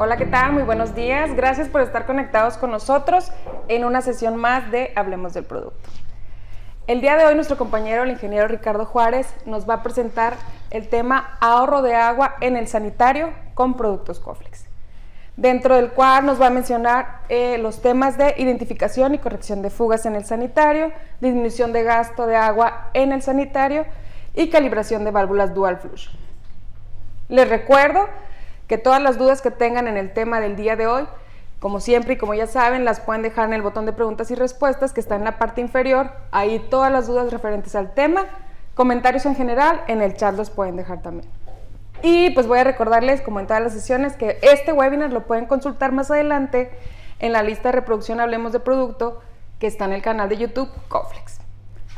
Hola, ¿qué tal? Muy buenos días. Gracias por estar conectados con nosotros en una sesión más de Hablemos del Producto. El día de hoy nuestro compañero, el ingeniero Ricardo Juárez, nos va a presentar el tema ahorro de agua en el sanitario con productos Coflex, dentro del cual nos va a mencionar los temas de identificación y corrección de fugas en el sanitario, disminución de gasto de agua en el sanitario y calibración de válvulas dual flush. Les recuerdo que todas las dudas que tengan en el tema del día de hoy, como siempre y como ya saben, las pueden dejar en el botón de preguntas y respuestas que está en la parte inferior. Ahí todas las dudas referentes al tema, comentarios en general, en el chat los pueden dejar también. Y pues voy a recordarles, como en todas las sesiones, que este webinar lo pueden consultar más adelante en la lista de reproducción Hablemos de Producto, que está en el canal de YouTube Coflex.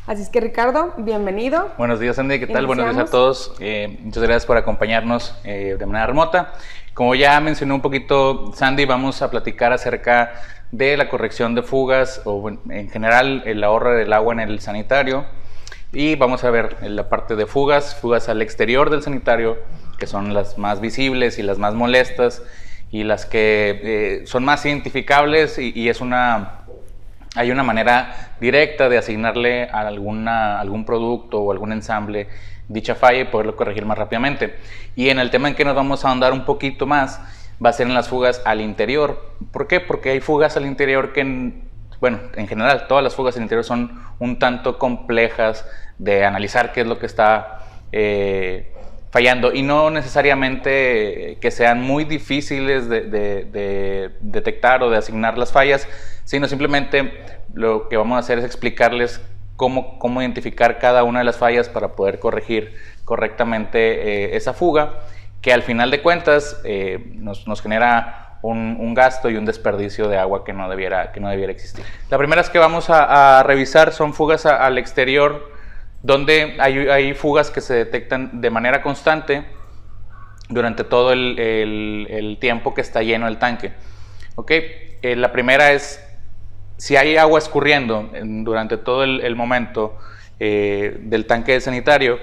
Así es que, Ricardo, bienvenido. Buenos días, Andy, ¿qué tal? Buenos días a todos. Muchas gracias por acompañarnos de manera remota. Como ya mencionó un poquito Sandy, vamos a platicar acerca de la corrección de fugas o en general el ahorro del agua en el sanitario. Y vamos a ver la parte de fugas al exterior del sanitario, que son las más visibles y las más molestas y las que son más identificables y hay una manera directa de asignarle a algún producto o algún ensamble dicha falla y poderlo corregir más rápidamente. Y en el tema en que nos vamos a ahondar un poquito más va a ser en las fugas al interior. ¿Por qué? Porque hay fugas al interior que, en general, todas las fugas al interior son un tanto complejas de analizar qué es lo que está fallando y no necesariamente que sean muy difíciles de detectar o de asignar las fallas, sino simplemente lo que vamos a hacer es explicarles cómo identificar cada una de las fallas para poder corregir correctamente esa fuga, que al final de cuentas nos genera un gasto y un desperdicio de agua que no debiera existir. La primera que vamos a revisar son fugas al exterior, donde hay fugas que se detectan de manera constante durante todo el tiempo que está lleno el tanque. ¿Okay? La primera es si hay agua escurriendo durante todo el momento del tanque de sanitario.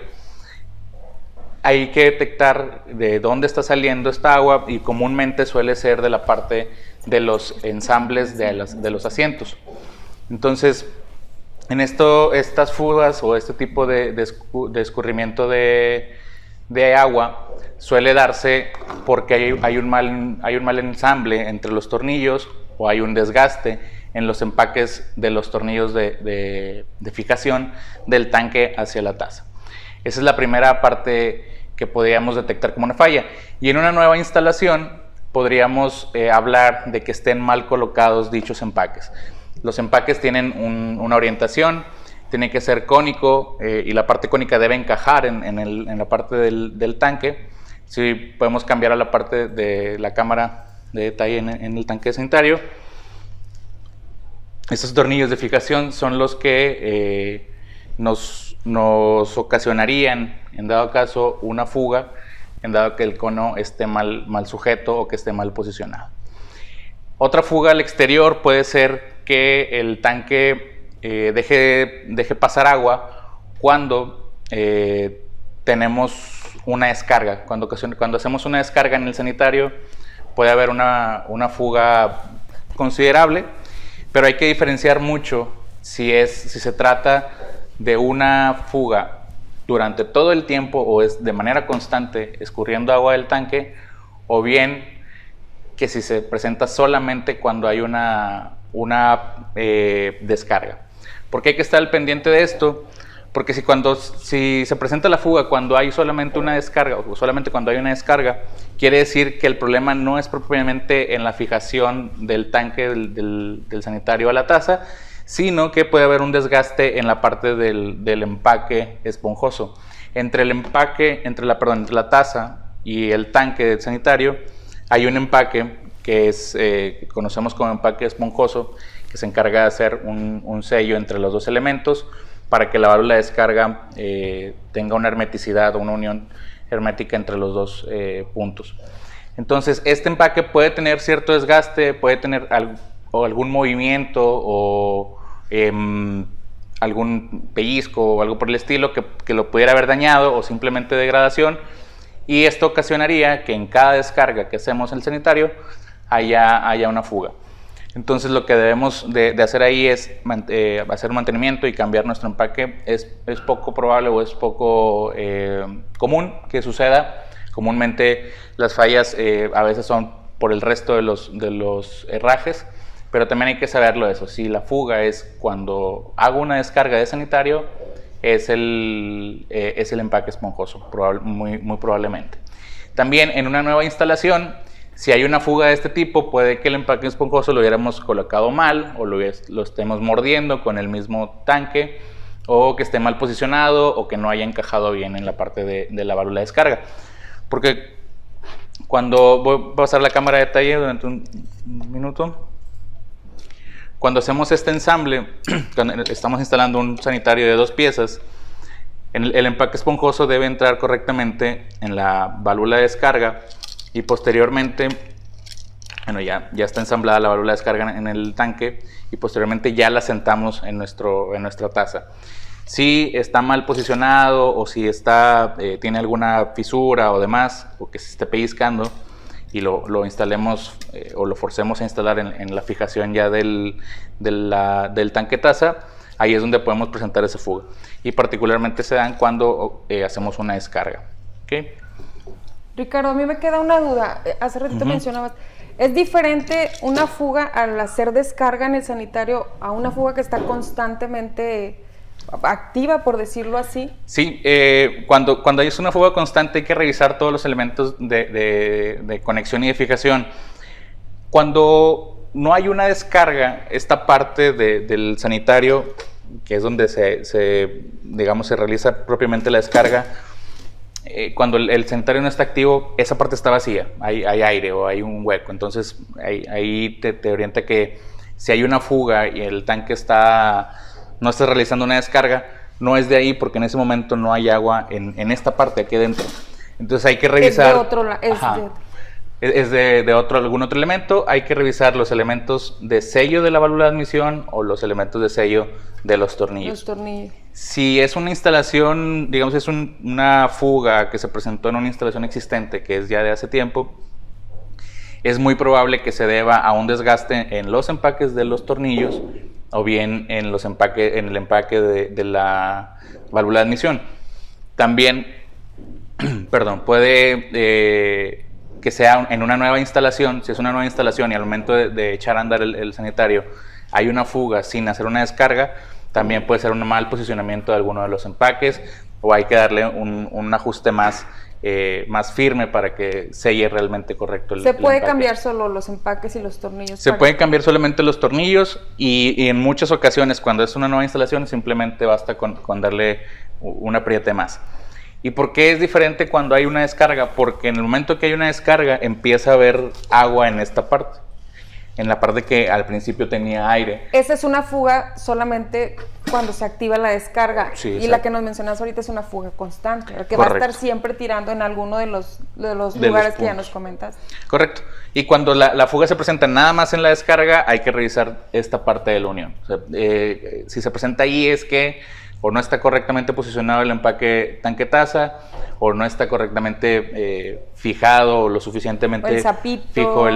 Hay que detectar de dónde está saliendo esta agua y comúnmente suele ser de la parte de los ensambles de los asientos. Entonces, en estas fugas o este tipo de escurrimiento de agua suele darse porque hay un mal ensamble entre los tornillos o hay un desgaste en los empaques de los tornillos de fijación del tanque hacia la taza. Esa es la primera parte que podríamos detectar como una falla. Y en una nueva instalación podríamos hablar de que estén mal colocados dichos empaques. Los empaques tienen una orientación, tiene que ser cónico y la parte cónica debe encajar en la parte del tanque. Si podemos cambiar a la parte de la cámara de detalle en el tanque sanitario. Estos tornillos de fijación son los que nos ocasionarían, en dado caso, una fuga, en dado que el cono esté mal sujeto o que esté mal posicionado. Otra fuga al exterior puede ser que el tanque deje pasar agua cuando tenemos una descarga. Cuando hacemos una descarga en el sanitario puede haber una fuga considerable, pero hay que diferenciar mucho si se trata de una fuga durante todo el tiempo o es de manera constante escurriendo agua del tanque, o bien que si se presenta solamente cuando hay una descarga. ¿Por qué hay que estar al pendiente de esto? Porque si se presenta la fuga cuando hay solamente una descarga o solamente cuando hay una descarga, quiere decir que el problema no es propiamente en la fijación del tanque del sanitario a la taza, sino que puede haber un desgaste en la parte del empaque esponjoso. Entre la taza y el tanque del sanitario hay un empaque que conocemos como empaque esponjoso, que se encarga de hacer un sello entre los dos elementos para que la válvula de descarga tenga una hermeticidad o una unión hermética entre los dos puntos. Entonces, este empaque puede tener cierto desgaste, puede tener algún movimiento o algún pellizco o algo por el estilo que lo pudiera haber dañado, o simplemente degradación, y esto ocasionaría que en cada descarga que hacemos en el sanitario haya una fuga. Entonces lo que debemos de hacer ahí es hacer un mantenimiento y cambiar nuestro empaque. Es poco probable o es poco común que suceda. Comúnmente las fallas a veces son por el resto de los herrajes, pero también hay que saberlo eso. Si la fuga es cuando hago una descarga de sanitario, es el empaque esponjoso, muy probablemente. También en una nueva instalación, si hay una fuga de este tipo, puede que el empaque esponjoso lo hubiéramos colocado mal o lo estemos mordiendo con el mismo tanque, o que esté mal posicionado o que no haya encajado bien en la parte de la válvula de descarga. Porque cuando voy a pasar la cámara de detalle durante un minuto, cuando hacemos este ensamble, cuando estamos instalando un sanitario de 2 piezas, el empaque esponjoso debe entrar correctamente en la válvula de descarga. Y posteriormente, bueno, ya está ensamblada la válvula de descarga en el tanque, y posteriormente ya la sentamos en nuestra taza. Si está mal posicionado o si tiene alguna fisura o demás, o que se esté pellizcando, y lo instalemos o lo forcemos a instalar en la fijación ya del tanque taza, ahí es donde podemos presentar esa fuga. Y particularmente se dan cuando hacemos una descarga. ¿Okay? Ricardo, a mí me queda una duda. Hace ratito mencionabas, ¿es diferente una fuga al hacer descarga en el sanitario a una fuga que está constantemente activa, por decirlo así? Sí, cuando hay una fuga constante hay que revisar todos los elementos de conexión y de fijación. Cuando no hay una descarga, esta parte del sanitario, que es donde se realiza propiamente la descarga, cuando el sanitario no está activo, esa parte está vacía, hay aire o hay un hueco. Entonces ahí te orienta que si hay una fuga y el tanque no está realizando una descarga, no es de ahí, porque en ese momento no hay agua en esta parte aquí dentro. Entonces hay que revisar. Es de algún otro elemento. Hay que revisar los elementos de sello de la válvula de admisión o los elementos de sello de los tornillos. Si es una instalación, digamos, es una fuga que se presentó en una instalación existente, que es ya de hace tiempo, es muy probable que se deba a un desgaste en los empaques de los tornillos o bien en el empaque de la válvula de admisión. También, puede que sea en una nueva instalación. Si es una nueva instalación y al momento de echar a andar el sanitario hay una fuga sin hacer una descarga, también puede ser un mal posicionamiento de alguno de los empaques, o hay que darle un ajuste más firme para que selle realmente correcto el empaque. ¿Se puede cambiar solo los empaques y los tornillos? Se pueden cambiar solamente los tornillos, y en muchas ocasiones cuando es una nueva instalación simplemente basta con darle un apriete más. ¿Y por qué es diferente cuando hay una descarga? Porque en el momento que hay una descarga empieza a haber agua en esta parte, en la parte que al principio tenía aire. Esa es una fuga solamente cuando se activa la descarga. Sí, y exacto. La que nos mencionas ahorita es una fuga constante, que correcto, va a estar siempre tirando en alguno de los lugares que ya nos comentas. Correcto. Y cuando la fuga se presenta nada más en la descarga, hay que revisar esta parte de la unión. O sea, si se presenta ahí es que o no está correctamente posicionado el empaque tanque taza, o no está correctamente fijado o lo suficientemente o el zapito. Fijo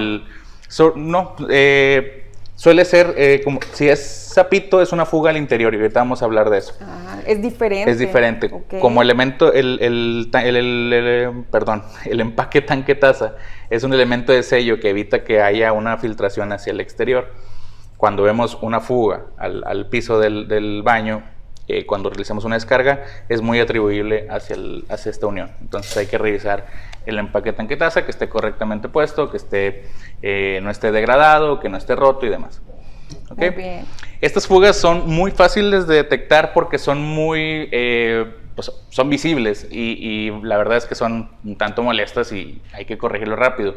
suele ser como si es zapito, es una fuga al interior, y ahorita vamos a hablar de eso. Es diferente. Es diferente. Okay. Como elemento, el empaque tanque taza es un elemento de sello que evita que haya una filtración hacia el exterior. Cuando vemos una fuga al piso del baño, cuando realizamos una descarga, es muy atribuible hacia esta unión. Entonces hay que revisar el empaque tanque taza, que esté correctamente puesto, que no esté degradado, que no esté roto y demás. ¿Okay? Muy bien. Estas fugas son muy fáciles de detectar porque son son visibles, y la verdad es que son un tanto molestas y hay que corregirlo rápido.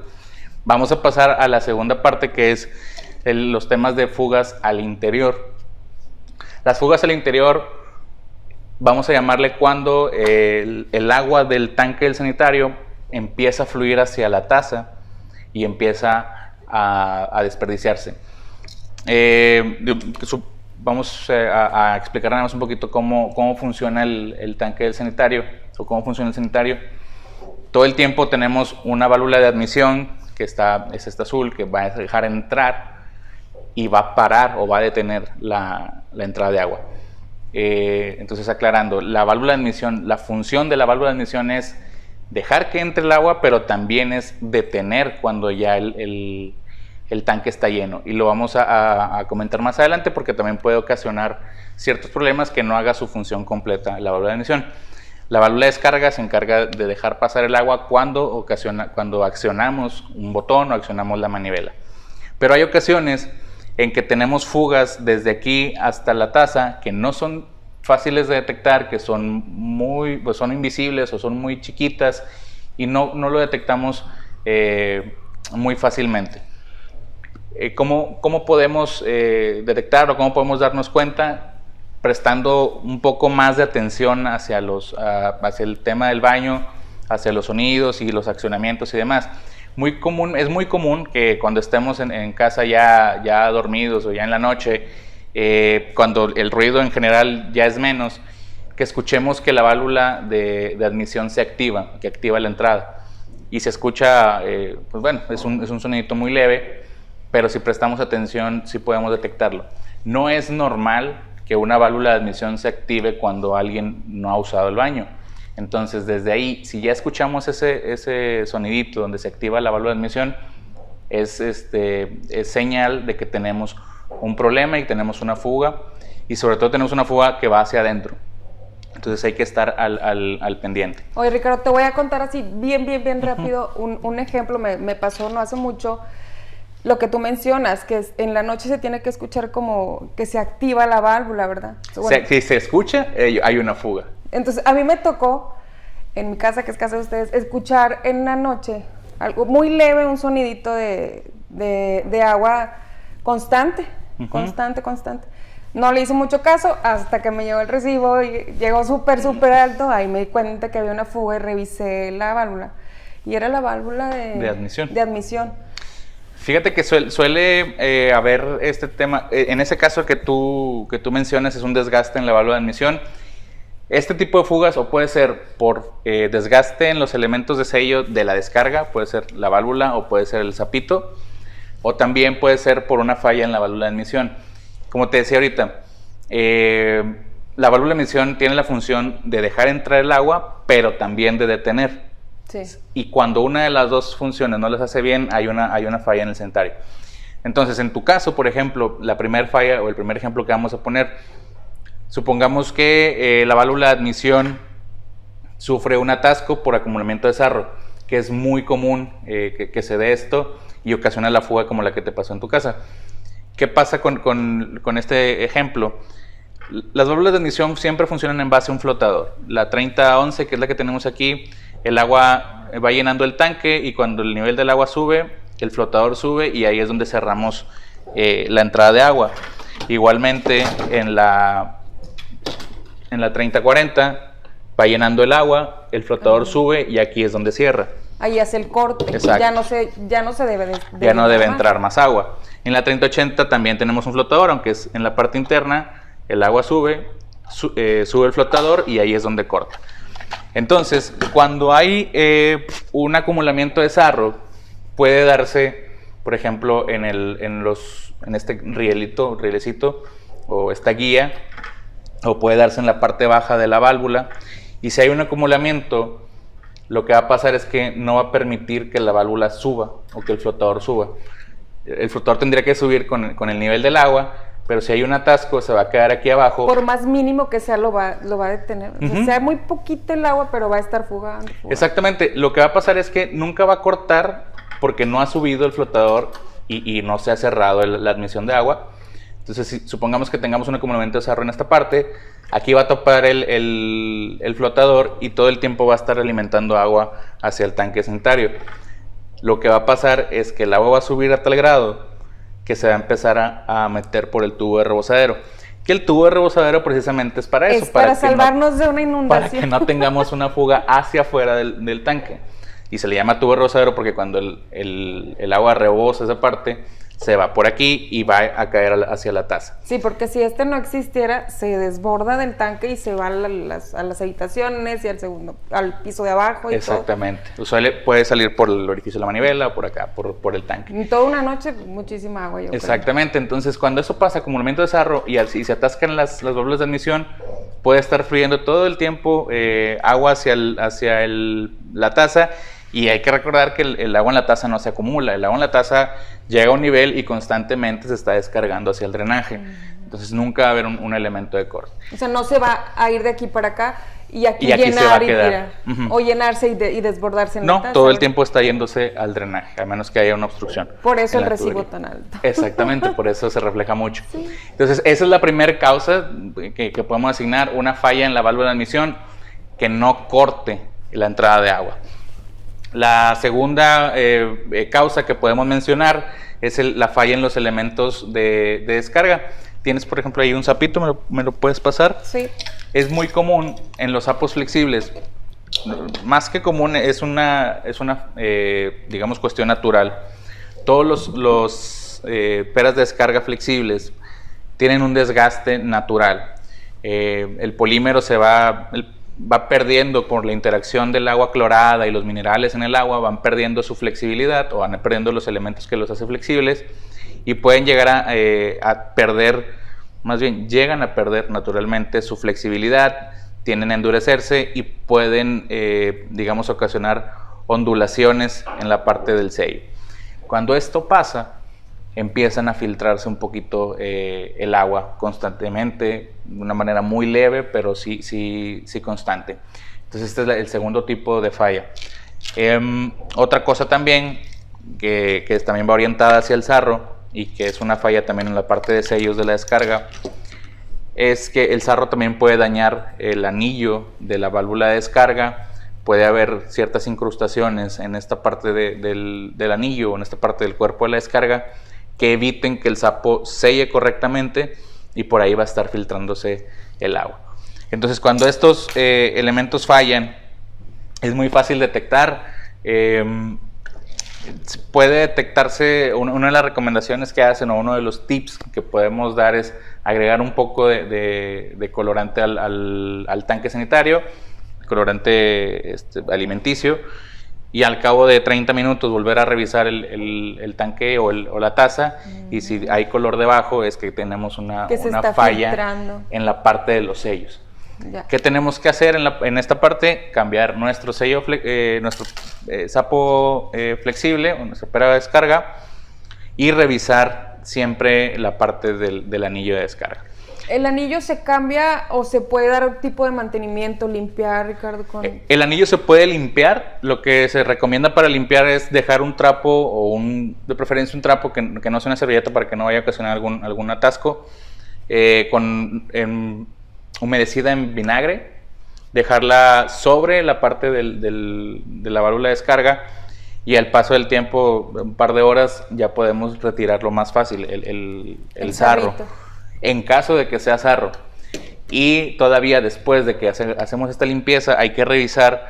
Vamos a pasar a la segunda parte, que es los temas de fugas al interior. Las fugas al interior, vamos a llamarle cuando el agua del tanque del sanitario empieza a fluir hacia la taza y empieza a desperdiciarse. Vamos a explicar nada más un poquito cómo funciona el tanque del sanitario, o cómo funciona el sanitario. todo el tiempo tenemos una válvula de admisión que es esta azul, que va a dejar entrar y va a parar o va a detener la entrada de agua. Entonces, aclarando, la válvula de admisión, la función de la válvula de admisión es dejar que entre el agua, pero también es detener cuando ya el tanque está lleno. Y lo vamos a comentar más adelante porque también puede ocasionar ciertos problemas que no haga su función completa la válvula de admisión. La válvula de descarga se encarga de dejar pasar el agua cuando accionamos un botón o accionamos la manivela. Pero hay ocasiones en que tenemos fugas desde aquí hasta la taza que no son fáciles de detectar, que son son invisibles o son muy chiquitas y no lo detectamos muy fácilmente. ¿Cómo podemos detectar o cómo podemos darnos cuenta? Prestando un poco más de atención hacia el tema del baño, hacia los sonidos y los accionamientos y demás. Es muy común que cuando estemos en casa ya dormidos o ya en la noche, cuando el ruido en general ya es menos, que escuchemos que la válvula de admisión se activa, que activa la entrada. Y se escucha, pues bueno, es un sonidito muy leve, pero si prestamos atención sí podemos detectarlo. No es normal que una válvula de admisión se active cuando alguien no ha usado el baño. Entonces, desde ahí, si ya escuchamos ese sonidito donde se activa la válvula de admisión, es señal de que tenemos un problema y tenemos una fuga, y sobre todo tenemos una fuga que va hacia adentro. Entonces hay que estar al pendiente. Oye, Ricardo, te voy a contar así bien rápido un ejemplo. Me pasó no hace mucho lo que tú mencionas, que en la noche se tiene que escuchar como que se activa la válvula, ¿verdad? Bueno, si se escucha, hay una fuga. Entonces, a mí me tocó, en mi casa, que es casa de ustedes, escuchar en la noche algo muy leve, un sonidito de agua constante, constante. No le hice mucho caso hasta que me llegó el recibo y llegó súper alto. Ahí me di cuenta que había una fuga y revisé la válvula. Y era la válvula de admisión. Fíjate que suele haber este tema, en ese caso que tú mencionas, es un desgaste en la válvula de admisión. Este tipo de fugas o puede ser por desgaste en los elementos de sello de la descarga, puede ser la válvula o puede ser el zapito, o también puede ser por una falla en la válvula de admisión. Como te decía ahorita, la válvula de admisión tiene la función de dejar entrar el agua, pero también de detener. Sí. Y cuando una de las dos funciones no les hace bien, hay una falla en el centrario. Entonces, en tu caso, por ejemplo, la primera falla o el primer ejemplo que vamos a poner, supongamos que la válvula de admisión sufre un atasco por acumulamiento de sarro, que es muy común que se dé esto y ocasiona la fuga como la que te pasó en tu casa. ¿Qué pasa con este ejemplo? Las válvulas de admisión siempre funcionan en base a un flotador. La 3011, que es la que tenemos aquí, el agua va llenando el tanque y cuando el nivel del agua sube, el flotador sube y ahí es donde cerramos la entrada de agua. Igualmente en la 3040 va llenando el agua, el flotador sube y aquí es donde cierra. Ahí hace el corte. Exacto. Ya no se debe ya no debe entrar más agua. En la 3080 también tenemos un flotador, aunque es en la parte interna, el agua sube el flotador y ahí es donde corta. Entonces, cuando hay un acumulamiento de sarro, puede darse, por ejemplo, en este rielecito o esta guía, o puede darse en la parte baja de la válvula. Y si hay un acumulamiento, lo que va a pasar es que no va a permitir que la válvula suba o que el flotador suba. El flotador tendría que subir con el nivel del agua, pero si hay un atasco se va a quedar aquí abajo. Por más mínimo que sea, lo va a detener. O sea, sea muy poquito el agua, pero va a estar fugando. Exactamente. Lo que va a pasar es que nunca va a cortar porque no ha subido el flotador y no se ha cerrado la admisión de agua. Entonces, si supongamos que tengamos un acumulamiento de sarro en esta parte, aquí va a topar el flotador y todo el tiempo va a estar alimentando agua hacia el tanque sanitario. Lo que va a pasar es que el agua va a subir a tal grado que se va a empezar a meter por el tubo de rebosadero. Que el tubo de rebosadero precisamente es para eso. Es para salvarnos de una inundación. Para que no tengamos una fuga hacia afuera del tanque. Y se le llama tubo de rebosadero porque cuando el agua rebosa esa parte, se va por aquí y va a caer hacia la taza. Sí, porque si este no existiera, se desborda del tanque y se va a las habitaciones y al piso de abajo. Y exactamente. Puede salir por el orificio de la manivela o por acá, por el tanque. En toda una noche, muchísima agua. Exactamente. Entonces, cuando eso pasa, acumulamiento de sarro y se atascan las válvulas de admisión, puede estar fluyendo todo el tiempo agua hacia la taza. Y hay que recordar que el agua en la taza no se acumula. El agua en la taza llega a un nivel y constantemente se está descargando hacia el drenaje. Entonces nunca va a haber un elemento de corte. O sea, no se va a ir de aquí para acá y aquí llenar se va a quedar. Tirar. O llenarse y desbordarse en la taza. No, todo el tiempo está yéndose al drenaje, a menos que haya una obstrucción. Por eso el recibo tan alto. Exactamente, por eso se refleja mucho. Sí. Entonces, esa es la primera causa que podemos asignar, una falla en la válvula de admisión que no corte la entrada de agua. La segunda causa que podemos mencionar es la falla en los elementos de descarga. Tienes, por ejemplo, ahí un sapito, ¿me lo puedes pasar? Sí. Es muy común en los sapos flexibles, más que común, es una digamos, cuestión natural. Todos los peras de descarga flexibles tienen un desgaste natural. El polímero va perdiendo por la interacción del agua clorada y los minerales en el agua, van perdiendo su flexibilidad o van perdiendo los elementos que los hacen flexibles y pueden llegar a perder, más bien llegan a perder naturalmente su flexibilidad, tienden a endurecerse y pueden, digamos, ocasionar ondulaciones en la parte del sello. Cuando esto pasa, empiezan a filtrarse un poquito el agua constantemente, de una manera muy leve, pero sí constante. Entonces este es el segundo tipo de falla. Otra cosa también que también va orientada hacia el sarro y que es una falla también en la parte de sellos de la descarga, es que el sarro también puede dañar el anillo de la válvula de descarga. Puede haber ciertas incrustaciones en esta parte del anillo o en esta parte del cuerpo de la descarga que eviten que el sapo selle correctamente y por ahí va a estar filtrándose el agua. Entonces, cuando estos elementos fallan, es muy fácil detectar. Puede detectarse, una de las recomendaciones que hacen o uno de los tips que podemos dar es agregar un poco de colorante al tanque sanitario, colorante alimenticio, y al cabo de 30 minutos volver a revisar el tanque o la taza, y si hay color debajo es que tenemos una falla filtrando en la parte de los sellos. Ya. ¿Qué tenemos que hacer en esta parte? Cambiar nuestro sello, nuestro sapo flexible o nuestra pera de descarga y revisar siempre la parte del anillo de descarga. ¿El anillo se cambia o se puede dar un tipo de mantenimiento, limpiar, Ricardo? El anillo se puede limpiar. Lo que se recomienda para limpiar es dejar un trapo o de preferencia un trapo que no sea una servilleta para que no vaya a ocasionar algún atasco, humedecida en vinagre, dejarla sobre la parte de la válvula de descarga y al paso del tiempo, un par de horas, ya podemos retirarlo más fácil, el sarro. En caso de que sea sarro. Y todavía después de que hacemos esta limpieza, hay que revisar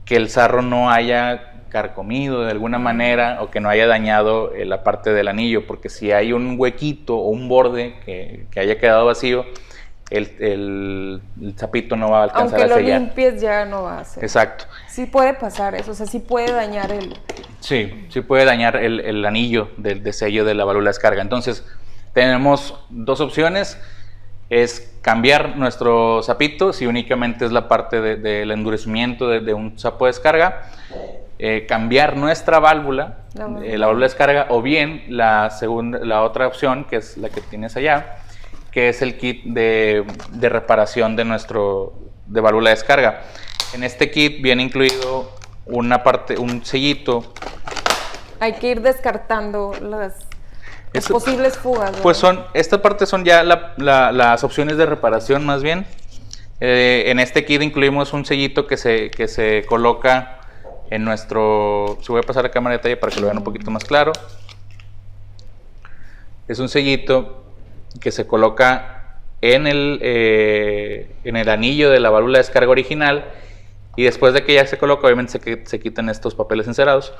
que el sarro no haya carcomido de alguna manera o que no haya dañado la parte del anillo, porque si hay un huequito o un borde que haya quedado vacío, el sapito no va a alcanzar a sellar. Aunque lo limpies ya no va a hacer. Exacto. Sí puede pasar eso, o sea, sí puede dañar Sí puede dañar el anillo de sello de la válvula de descarga. Entonces, tenemos dos opciones, es cambiar nuestro sapito, si únicamente es la parte del endurecimiento de un sapo de descarga, cambiar nuestra válvula, la válvula de descarga, o bien la otra opción, que es la que tienes allá, que es el kit de reparación de válvula de descarga. En este kit viene incluido un sellito. Hay que ir descartando las posibles fugas, ¿verdad? Pues esta parte son ya las opciones de reparación más bien. En este kit incluimos un sellito que se coloca en nuestro... Si voy a pasar la cámara de detalle para que lo vean un poquito más claro. Es un sellito que se coloca en el anillo de la válvula de descarga original y después de que ya se coloca, obviamente se quitan estos papeles encerados.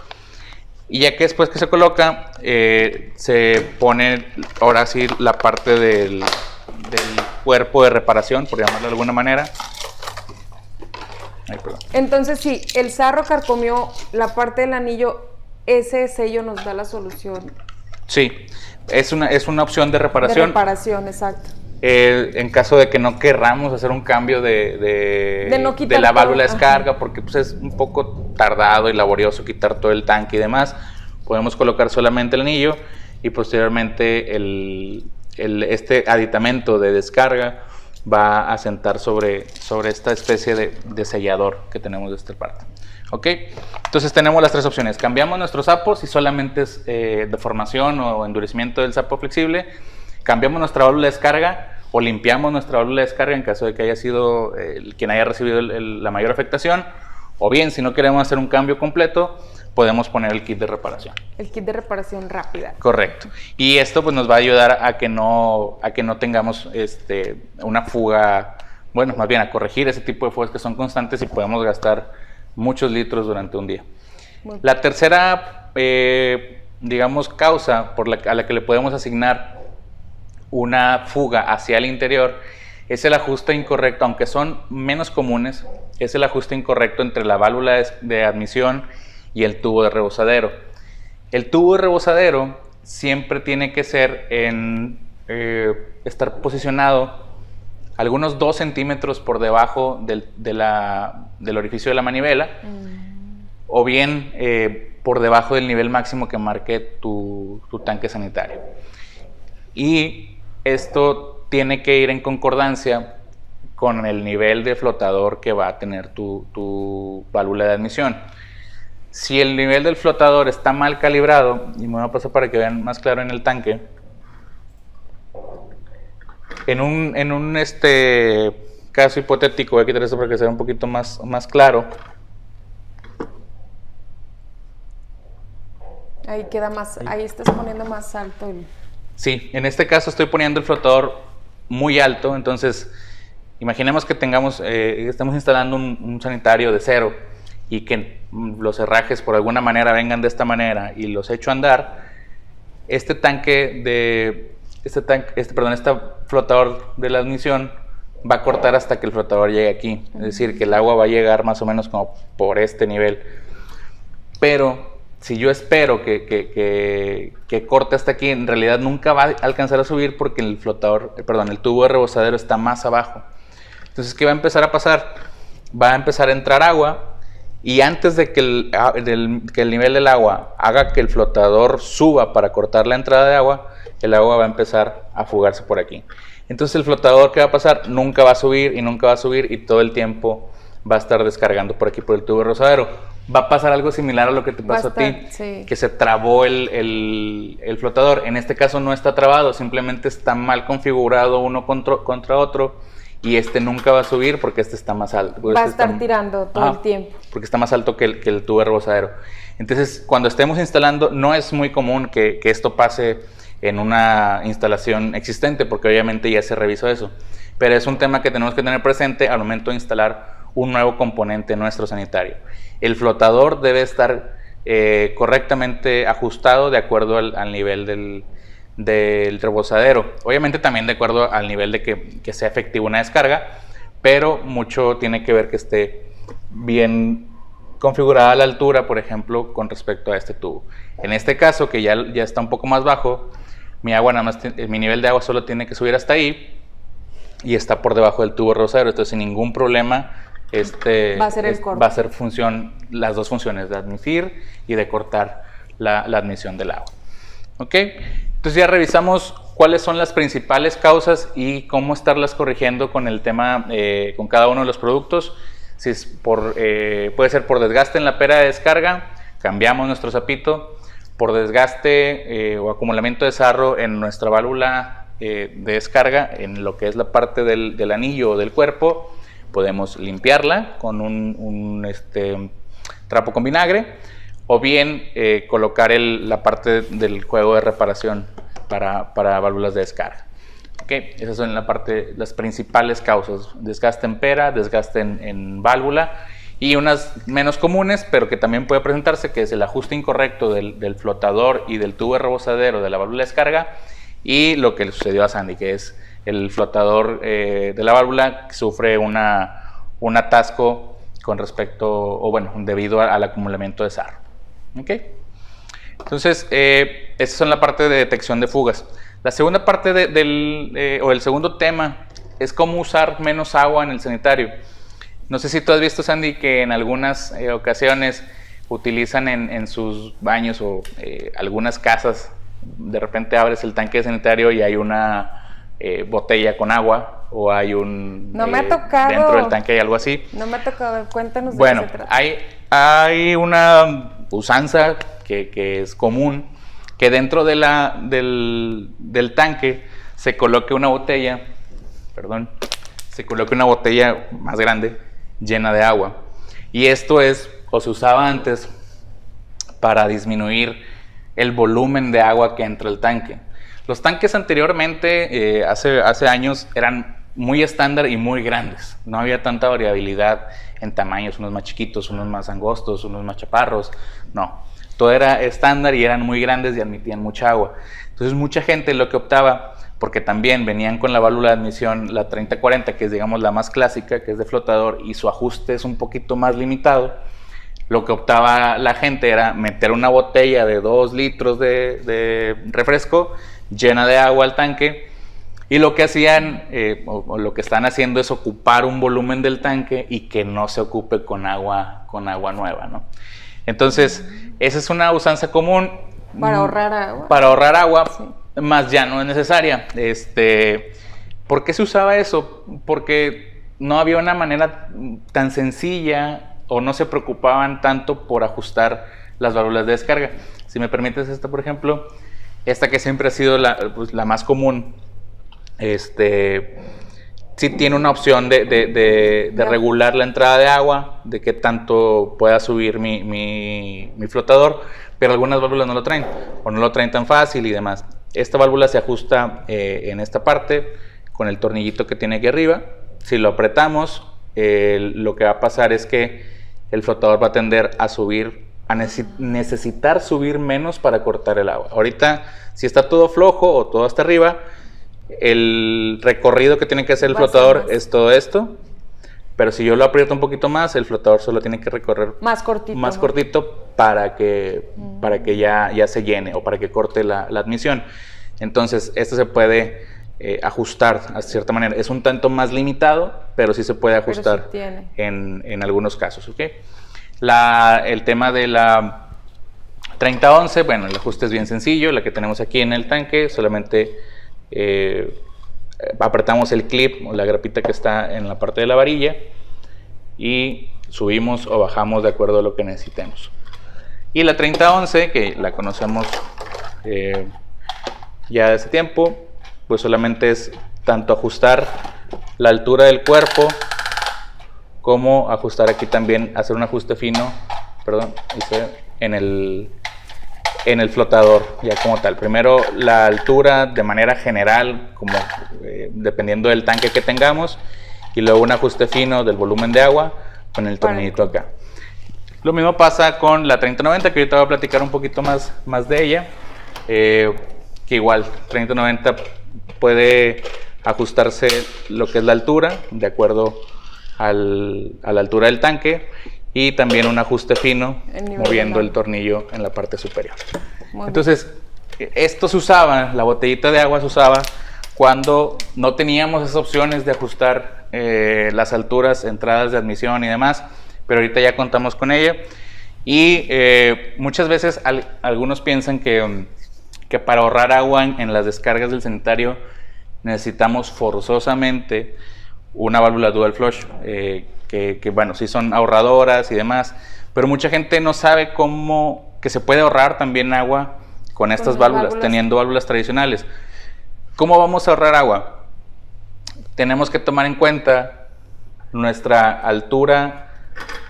Y ya que después que se coloca, se pone ahora sí la parte del cuerpo de reparación, por llamarlo de alguna manera. Ay, perdón. Entonces, si el sarro carcomió la parte del anillo, ese sello nos da la solución. Sí, es una opción de reparación. De reparación, exacto. En caso de que no querramos hacer un cambio de la válvula de descarga, porque pues, es un poco tardado y laborioso quitar todo el tanque y demás, podemos colocar solamente el anillo y posteriormente este aditamento de descarga va a sentar sobre esta especie de sellador que tenemos de esta parte. ¿Ok? Entonces tenemos las tres opciones. Cambiamos nuestro sapo si solamente es deformación o endurecimiento del sapo flexible. Cambiamos nuestra válvula de descarga o limpiamos nuestra válvula de descarga en caso de que haya sido quien haya recibido la mayor afectación. O bien, si no queremos hacer un cambio completo, podemos poner el kit de reparación. El kit de reparación rápida. Correcto. Y esto pues, nos va a ayudar a que no tengamos una fuga, bueno, más bien a corregir ese tipo de fugas que son constantes y podemos gastar muchos litros durante un día. La tercera, digamos, causa a la que le podemos asignar una fuga hacia el interior es el ajuste incorrecto, aunque son menos comunes, es el ajuste incorrecto entre la válvula de admisión y el tubo de rebozadero. El tubo de rebozadero siempre tiene que ser estar posicionado algunos 2 centímetros por debajo del orificio de la manivela, o bien por debajo del nivel máximo que marque tu tanque sanitario. Y esto tiene que ir en concordancia con el nivel de flotador que va a tener tu válvula de admisión. Si el nivel del flotador está mal calibrado, y me voy a pasar para que vean más claro en el tanque, en un caso hipotético, voy a quitar esto para que sea un poquito más claro. Ahí queda más, ahí estás poniendo más alto el... Sí, en este caso estoy poniendo el flotador muy alto, entonces imaginemos que estamos instalando un sanitario de cero y que los herrajes por alguna manera vengan de esta manera y los echo a andar. Este flotador de la admisión va a cortar hasta que el flotador llegue aquí, es decir, que el agua va a llegar más o menos como por este nivel. Pero si yo espero que corte hasta aquí, en realidad nunca va a alcanzar a subir porque el tubo de rebozadero está más abajo. Entonces, ¿qué va a empezar a pasar? Va a empezar a entrar agua y antes de que el nivel del agua haga que el flotador suba para cortar la entrada de agua, el agua va a empezar a fugarse por aquí. Entonces, el flotador, ¿qué va a pasar? Nunca va a subir y todo el tiempo va a estar descargando por aquí por el tubo de rebozadero. Va a pasar algo similar a lo que te pasó a ti, sí, que se trabó el flotador. En este caso no está trabado, simplemente está mal configurado uno contra otro y nunca va a subir porque está más alto. Va a estar tirando todo el tiempo. Porque está más alto que el tubo de rebozadero. Entonces, cuando estemos instalando, no es muy común que esto pase en una instalación existente porque obviamente ya se revisó eso. Pero es un tema que tenemos que tener presente al momento de instalar un nuevo componente en nuestro sanitario. El flotador debe estar correctamente ajustado de acuerdo al nivel del rebozadero. Obviamente también de acuerdo al nivel de que sea efectiva una descarga, pero mucho tiene que ver que esté bien configurada la altura, por ejemplo, con respecto a este tubo. En este caso, que ya está un poco más bajo, mi nivel de agua solo tiene que subir hasta ahí y está por debajo del tubo rebozadero, entonces sin ningún problema va a ser el corte. Va a ser las dos funciones, de admitir y de cortar la admisión del agua. ¿Ok? Entonces ya revisamos cuáles son las principales causas y cómo estarlas corrigiendo con el tema, con cada uno de los productos. Si es puede ser por desgaste en la pera de descarga, cambiamos nuestro zapito. Por desgaste o acumulamiento de sarro en nuestra válvula de descarga, en lo que es la parte del anillo o del cuerpo, podemos limpiarla con un trapo con vinagre o bien colocar la parte del juego de reparación para válvulas de descarga. ¿Okay? Esas son las principales causas: desgaste en pera, desgaste en válvula Y unas menos comunes, pero que también puede presentarse, que es el ajuste incorrecto del flotador y del tubo de rebosadero de la válvula de descarga, y lo que le sucedió a Sandy, que es el flotador de la válvula que sufre un atasco con respecto, o bueno, debido al acumulamiento de sarro. ¿Ok? Entonces, esa es la parte de detección de fugas. La segunda parte o el segundo tema es cómo usar menos agua en el sanitario. No sé si tú has visto, Sandy, que en algunas ocasiones utilizan en sus baños o algunas casas, de repente abres el tanque sanitario y hay una botella con agua o hay un... No me ha tocado. Dentro del tanque hay algo así. No me ha tocado. Cuéntanos de Bueno, qué se trata. hay una usanza que es común, que dentro de del tanque se coloque una botella, más grande, llena de agua. Y esto se usaba antes para disminuir el volumen de agua que entra al tanque. Los tanques anteriormente, hace años, eran muy estándar y muy grandes. No había tanta variabilidad en tamaños, unos más chiquitos, unos más angostos, unos más chaparros. No, todo era estándar y eran muy grandes y admitían mucha agua. Entonces mucha gente lo que optaba, porque también venían con la válvula de admisión, la 3040, que es digamos la más clásica, que es de flotador, y su ajuste es un poquito más limitado, lo que optaba la gente era meter una botella de 2 litros de refresco llena de agua al tanque, y lo que hacían, o lo que están haciendo, es ocupar un volumen del tanque y que no se ocupe con agua nueva, ¿no? Entonces, esa es una usanza común. Para ahorrar agua. Para ahorrar agua, sí. Más ya no es necesaria. ¿Por qué se usaba eso? Porque no había una manera tan sencilla o no se preocupaban tanto por ajustar las válvulas de descarga. Si me permites esta, por ejemplo, esta que siempre ha sido la más común, sí tiene una opción de regular la entrada de agua, de qué tanto pueda subir mi flotador, pero algunas válvulas no lo traen, o no lo traen tan fácil y demás. Esta válvula se ajusta en esta parte, con el tornillito que tiene aquí arriba. Si lo apretamos, lo que va a pasar es que el flotador va a tender a subir, a necesitar subir menos para cortar el agua. Ahorita, si está todo flojo o todo hasta arriba, el recorrido que tiene que hacer el flotador es todo esto, pero si yo lo aprieto un poquito más, el flotador solo tiene que recorrer más cortito para que ya se llene o para que corte la admisión. Entonces esto se puede ajustar a cierta manera. Es un tanto más limitado, pero sí se puede ajustar en algunos casos, ¿okay? El tema de la 3011, bueno, el ajuste es bien sencillo, la que tenemos aquí en el tanque, solamente apretamos el clip o la grapita que está en la parte de la varilla y subimos o bajamos de acuerdo a lo que necesitemos. Y la 3011, que la conocemos ya de hace tiempo, pues solamente es tanto ajustar la altura del cuerpo como ajustar aquí también, hacer un ajuste fino, en el flotador ya como tal. Primero la altura de manera general, como dependiendo del tanque que tengamos, y luego un ajuste fino del volumen de agua con el tornillito acá. Lo mismo pasa con la 3090, que ahorita voy a platicar un poquito más de ella, que igual 3090 puede ajustarse lo que es la altura de acuerdo a la altura del tanque, y también un ajuste fino moviendo el tornillo en la parte superior. Entonces, esto se usaba, la botellita de agua se usaba cuando no teníamos esas opciones de ajustar las alturas, entradas de admisión y demás, pero ahorita ya contamos con ella. Y muchas veces algunos piensan que para ahorrar agua en las descargas del sanitario necesitamos forzosamente una válvula dual flush, que bueno, sí son ahorradoras y demás, pero mucha gente no sabe que se puede ahorrar también agua con estas válvulas, teniendo válvulas tradicionales. ¿Cómo vamos a ahorrar agua? Tenemos que tomar en cuenta nuestra altura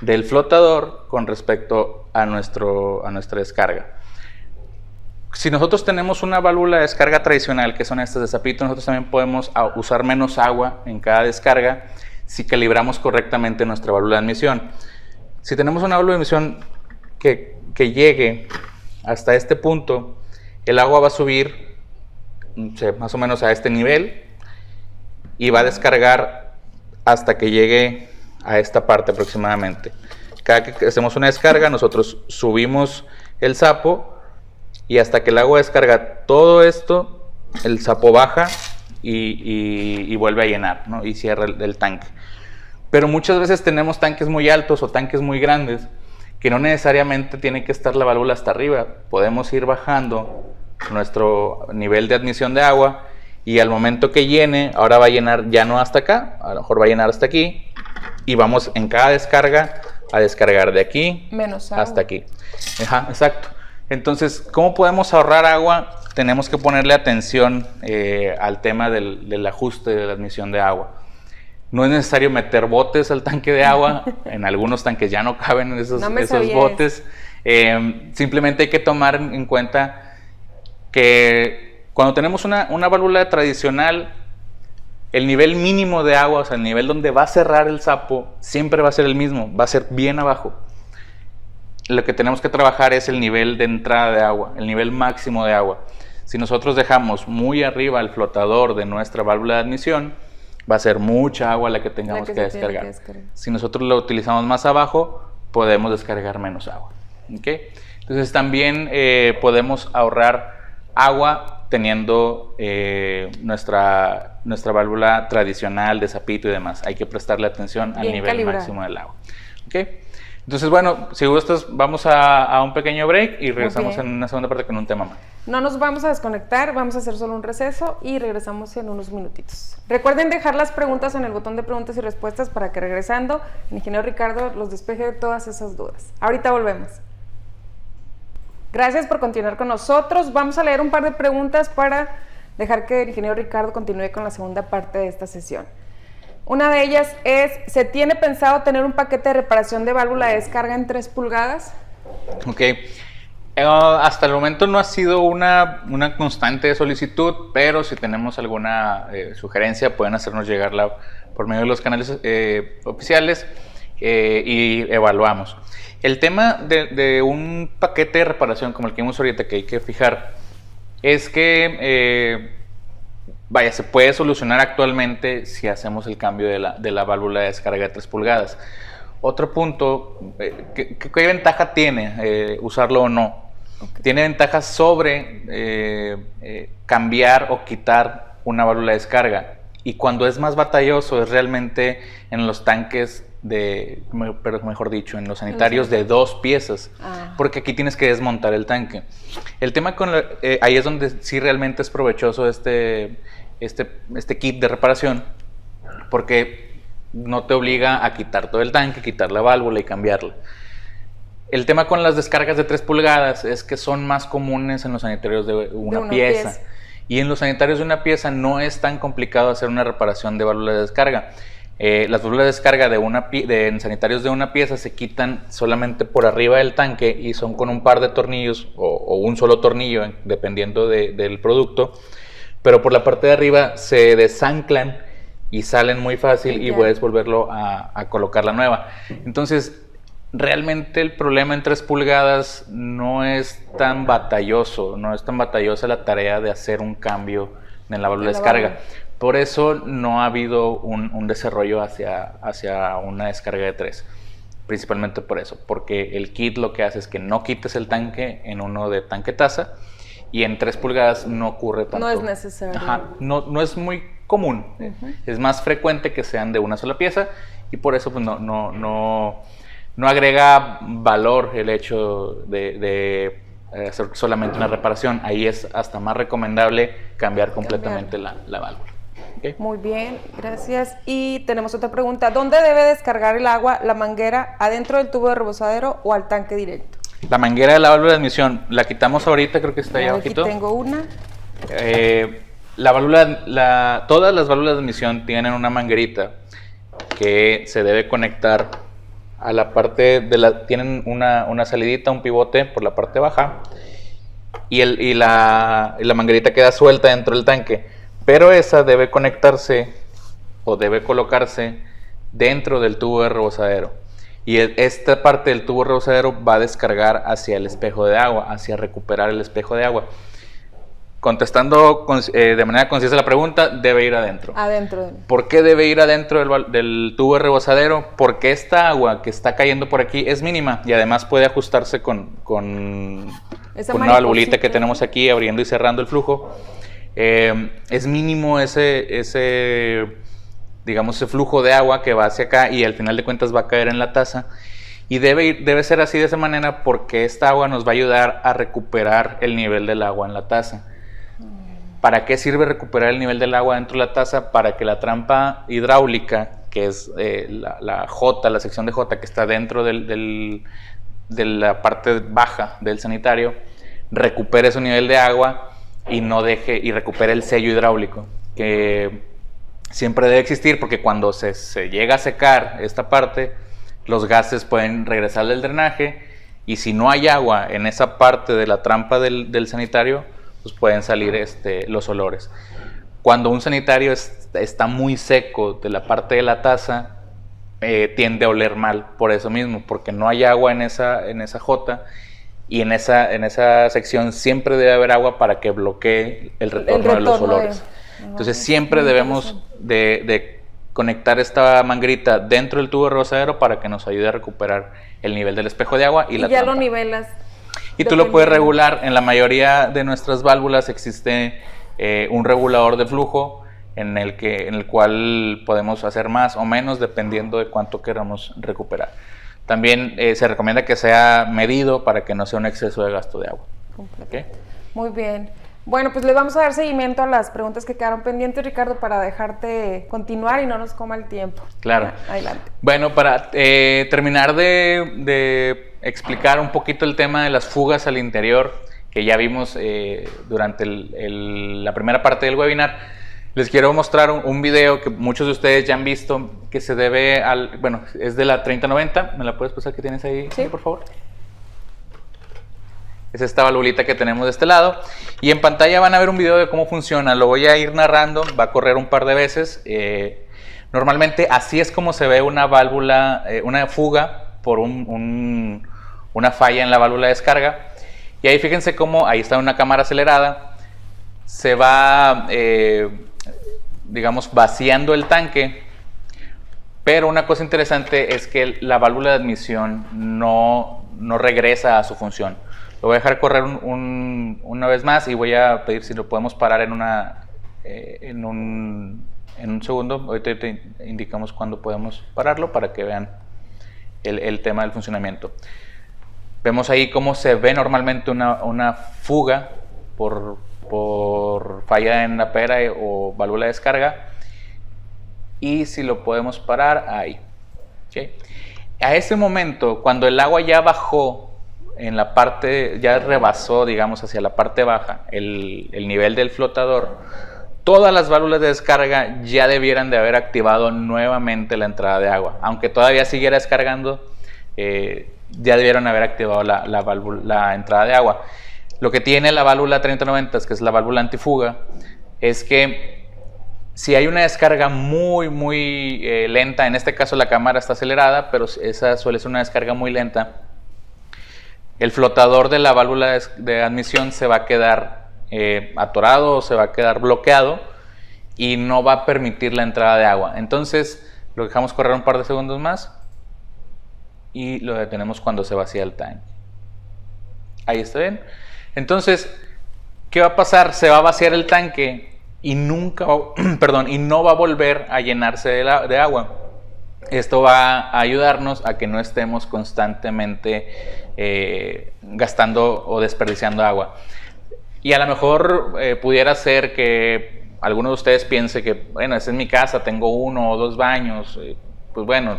del flotador con respecto a nuestra descarga. Si nosotros tenemos una válvula de descarga tradicional, que son estas de zapito, nosotros también podemos usar menos agua en cada descarga si calibramos correctamente nuestra válvula de admisión. Si tenemos una válvula de admisión que llegue hasta este punto, el agua va a subir más o menos a este nivel y va a descargar hasta que llegue a esta parte aproximadamente. Cada que hacemos una descarga, nosotros subimos el sapo y hasta que el agua descarga todo esto, el sapo baja y vuelve a llenar, ¿no? Y cierra el tanque. Pero muchas veces tenemos tanques muy altos o tanques muy grandes que no necesariamente tiene que estar la válvula hasta arriba. Podemos ir bajando nuestro nivel de admisión de agua y al momento que llene, ahora va a llenar ya no hasta acá, a lo mejor va a llenar hasta aquí y vamos en cada descarga a descargar de aquí menos agua hasta aquí. Ajá, exacto. Entonces, ¿cómo podemos ahorrar agua? Tenemos que ponerle atención al tema del ajuste de la admisión de agua. No es necesario meter botes al tanque de agua. En algunos tanques ya no caben esos botes. Simplemente hay que tomar en cuenta que cuando tenemos una válvula tradicional, el nivel mínimo de agua, o sea, el nivel donde va a cerrar el sapo, siempre va a ser el mismo, va a ser bien abajo. Lo que tenemos que trabajar es el nivel de entrada de agua, el nivel máximo de agua. Si nosotros dejamos muy arriba el flotador de nuestra válvula de admisión, va a ser mucha agua la que tengamos que descargar. Si nosotros lo utilizamos más abajo, podemos descargar menos agua. ¿Okay? Entonces también podemos ahorrar agua teniendo nuestra válvula tradicional de sapito y demás. Hay que prestarle atención al nivel máximo del agua. ¿Okay? Entonces, bueno, si gustas, vamos a un pequeño break y regresamos en una segunda parte con un tema más. No nos vamos a desconectar, vamos a hacer solo un receso y regresamos en unos minutitos. Recuerden dejar las preguntas en el botón de preguntas y respuestas para que regresando, el ingeniero Ricardo los despeje de todas esas dudas. Ahorita volvemos. Gracias por continuar con nosotros. Vamos a leer un par de preguntas para dejar que el ingeniero Ricardo continúe con la segunda parte de esta sesión. Una de ellas es, ¿se tiene pensado tener un paquete de reparación de válvula de descarga en 3 pulgadas? Ok. Hasta el momento no ha sido una constante de solicitud, pero si tenemos alguna sugerencia pueden hacernos llegarla por medio de los canales oficiales y evaluamos. El tema de un paquete de reparación como el que vimos ahorita que hay que fijar es que se puede solucionar actualmente si hacemos el cambio de la válvula de descarga de 3 pulgadas. Otro punto, ¿qué ventaja tiene usarlo o no? Okay. Tiene ventajas sobre cambiar o quitar una válvula de descarga. Y cuando es más batalloso es realmente en los tanques mejor dicho, en los sanitarios de 2 piezas, porque aquí tienes que desmontar el tanque. El tema ahí es donde sí realmente es provechoso este kit de reparación, porque no te obliga a quitar todo el tanque, quitar la válvula y cambiarla. El tema con las descargas de 3 pulgadas es que son más comunes en los sanitarios de una pieza. Y en los sanitarios de una pieza no es tan complicado hacer una reparación de válvula de descarga. Las válvulas de descarga en sanitarios de una pieza se quitan solamente por arriba del tanque y son con un par de tornillos o un solo tornillo, dependiendo del producto. Pero por la parte de arriba se desanclan y salen muy fácil y puedes volverlo a colocar la nueva. Entonces, realmente el problema en 3 pulgadas no es tan batallosa la tarea de hacer un cambio en la válvula de descarga. Por eso no ha habido un desarrollo hacia una descarga de 3. Principalmente por eso, porque el kit lo que hace es que no quites el tanque en uno de tanque taza y en 3 pulgadas no ocurre tanto. No es necesario. No es muy común. Es más frecuente que sean de una sola pieza y por eso pues, no agrega valor el hecho de hacer solamente una reparación. Ahí es hasta más recomendable cambiar completamente la válvula. ¿Okay? Muy bien, gracias. Y tenemos otra pregunta. ¿Dónde debe descargar el agua, la manguera, adentro del tubo de rebosadero o al tanque directo? La manguera de la válvula de admisión la quitamos ahorita, creo que está ahí abajito. Aquí tengo una. Todas las válvulas de admisión tienen una manguerita que se debe conectar a la parte tienen una salidita, un pivote por la parte baja y la manguerita queda suelta dentro del tanque, pero esa debe conectarse o debe colocarse dentro del tubo de rebosadero. y esta parte del tubo rebosadero va a descargar hacia el espejo de agua, hacia recuperar el espejo de agua. Contestando de manera concisa la pregunta, debe ir adentro. Adentro. ¿Por qué debe ir adentro del tubo rebosadero? Porque esta agua que está cayendo por aquí es mínima y además puede ajustarse con una valvulita que tenemos aquí abriendo y cerrando el flujo. Es mínimo ese flujo de agua que va hacia acá y al final de cuentas va a caer en la taza. Y debe ser así de esa manera porque esta agua nos va a ayudar a recuperar el nivel del agua en la taza. ¿Para qué sirve recuperar el nivel del agua dentro de la taza? Para que la trampa hidráulica, que es la sección de J que está dentro de la parte baja del sanitario, recupere su nivel de agua y recupere el sello hidráulico, que siempre debe existir porque cuando se llega a secar esta parte, los gases pueden regresar del drenaje y si no hay agua en esa parte de la trampa del sanitario, pues pueden salir los olores. Cuando un sanitario está muy seco de la parte de la taza, tiende a oler mal por eso mismo, porque no hay agua en esa J y en esa sección siempre debe haber agua para que bloquee el retorno de los olores. Entonces siempre debemos de conectar esta manguerita dentro del tubo rebosadero para que nos ayude a recuperar el nivel del espejo de agua y la ya trampa. Lo nivelas. Y tú lo puedes regular. En la mayoría de nuestras válvulas existe un regulador de flujo en el cual podemos hacer más o menos dependiendo de cuánto queramos recuperar. También se recomienda que sea medido para que no sea un exceso de gasto de agua. ¿Okay? Muy bien. Bueno, pues les vamos a dar seguimiento a las preguntas que quedaron pendientes, Ricardo, para dejarte continuar y no nos coma el tiempo. Claro. Adelante. Bueno, para terminar de explicar un poquito el tema de las fugas al interior, que ya vimos durante la primera parte del webinar, les quiero mostrar un video que muchos de ustedes ya han visto, que se debe es de la 3090. ¿Me la puedes pasar que tienes ahí, sí, por favor? Es esta valvulita que tenemos de este lado. Y en pantalla van a ver un video de cómo funciona. Lo voy a ir narrando, va a correr un par de veces. Normalmente así es como se ve una válvula, una fuga por una falla en la válvula de descarga. Y ahí fíjense cómo ahí está una cámara acelerada. Se va, vaciando el tanque. Pero una cosa interesante es que la válvula de admisión no regresa a su función. Lo voy a dejar correr una vez más y voy a pedir si lo podemos parar en un segundo. Ahorita te indicamos cuándo podemos pararlo para que vean el tema del funcionamiento. Vemos ahí cómo se ve normalmente una fuga por falla en la pera o válvula de descarga. Y si lo podemos parar ahí. ¿Okay? A ese momento, cuando el agua ya bajó en la parte, ya rebasó, hacia la parte baja, el nivel del flotador, todas las válvulas de descarga ya debieran de haber activado nuevamente la entrada de agua. Aunque todavía siguiera descargando, ya debieron haber activado la entrada de agua. Lo que tiene la válvula 3090, que es la válvula antifuga, es que si hay una descarga muy, muy lenta, en este caso la cámara está acelerada, pero esa suele ser una descarga muy lenta, el flotador de la válvula de admisión se va a quedar atorado o se va a quedar bloqueado y no va a permitir la entrada de agua. Entonces lo dejamos correr un par de segundos más y lo detenemos cuando se vacía el tanque. Ahí está bien. Entonces, ¿qué va a pasar? Se va a vaciar el tanque y no va a volver a llenarse de agua. Esto va a ayudarnos a que no estemos constantemente gastando o desperdiciando agua. Y a lo mejor pudiera ser que alguno de ustedes piense que, bueno, esa es mi casa, tengo 1 o 2 baños, pues bueno,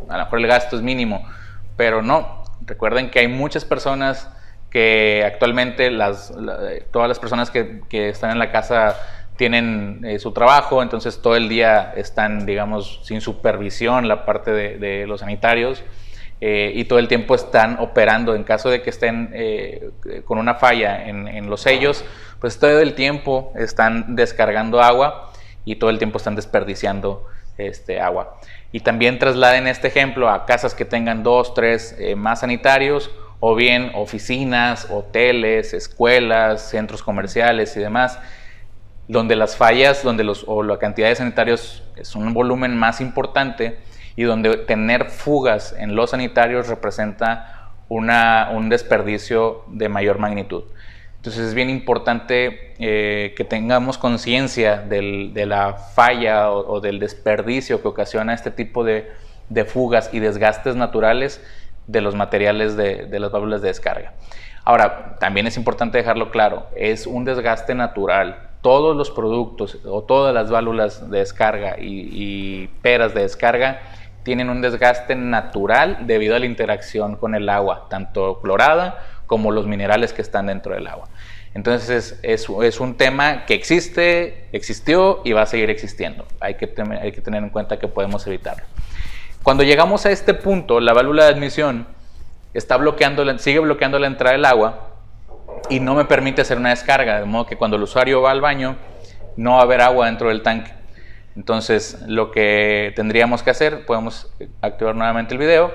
a lo mejor el gasto es mínimo, pero no. Recuerden que hay muchas personas que actualmente, todas las personas que están en la casa tienen su trabajo, entonces todo el día están, sin supervisión la parte de los sanitarios y todo el tiempo están operando. En caso de que estén con una falla en los sellos, pues todo el tiempo están descargando agua y todo el tiempo están desperdiciando agua. Y también trasladen este ejemplo a casas que tengan 2, 3 más sanitarios, o bien oficinas, hoteles, escuelas, centros comerciales y demás, donde las fallas, o la cantidad de sanitarios es un volumen más importante y donde tener fugas en los sanitarios representa un desperdicio de mayor magnitud. Entonces es bien importante que tengamos conciencia de la falla o del desperdicio que ocasiona este tipo de fugas y desgastes naturales de los materiales de las válvulas de descarga. Ahora, también es importante dejarlo claro, es un desgaste natural. Todos los productos o todas las válvulas de descarga y peras de descarga tienen un desgaste natural debido a la interacción con el agua, tanto clorada como los minerales que están dentro del agua. Entonces es un tema que existió y va a seguir existiendo. Hay que tener en cuenta que podemos evitarlo. Cuando llegamos a este punto, la válvula de admisión sigue bloqueando la entrada del agua y no me permite hacer una descarga, de modo que cuando el usuario va al baño no va a haber agua dentro del tanque. Entonces lo que tendríamos que hacer, podemos activar nuevamente el video.